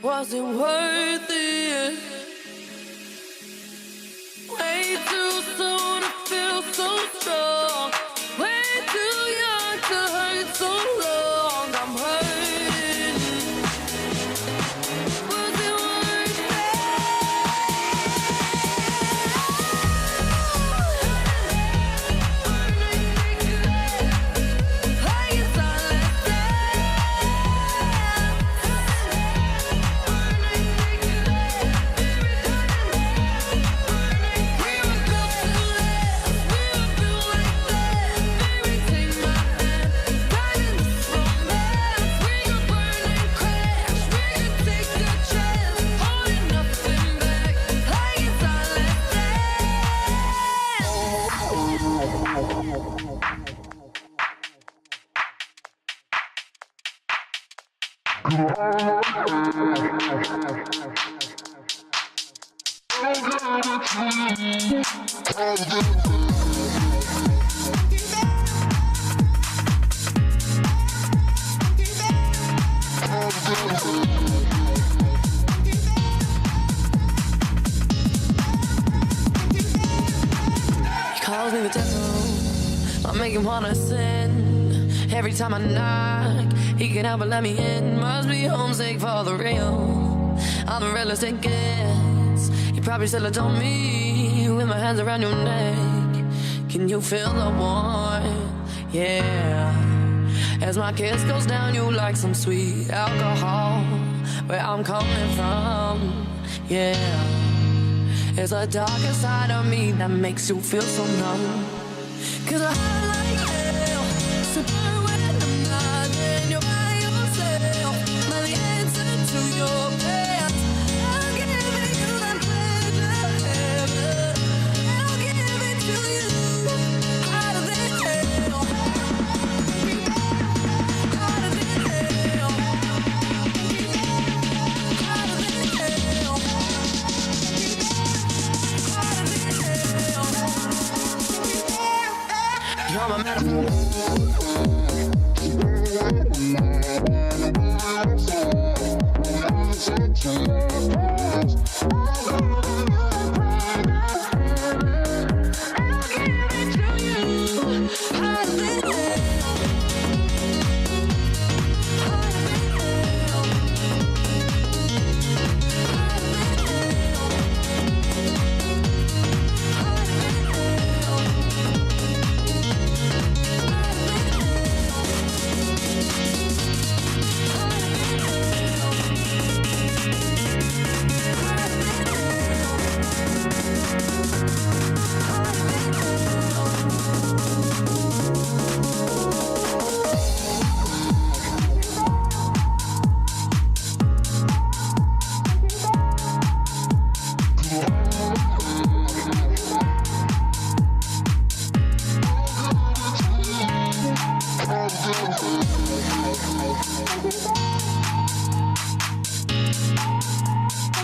Was it worth it? Way too soon to feel so strong. Way too young to hurt so long. I'm hurting. Was it worth calls me the devil, I make him wanna sin. Every time I knock, he can't help but let me in. Must be homesick for the real. I'm the realest it gets. You probably still adore me with my hands around your neck. Can you feel the warmth? Yeah. As my kiss goes down, you like some sweet alcohol. Where I'm coming from, yeah. It's the darker side of me that makes you feel so numb. Cause I like hell, so burn when I'm not and you're by yourself. Now the answer to your prayers, I'll give it you that pleasure heaven. I'll give it to you, hotter than hell. Hotter than hell. Hotter than hell. You're my metaphor.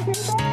Thank you.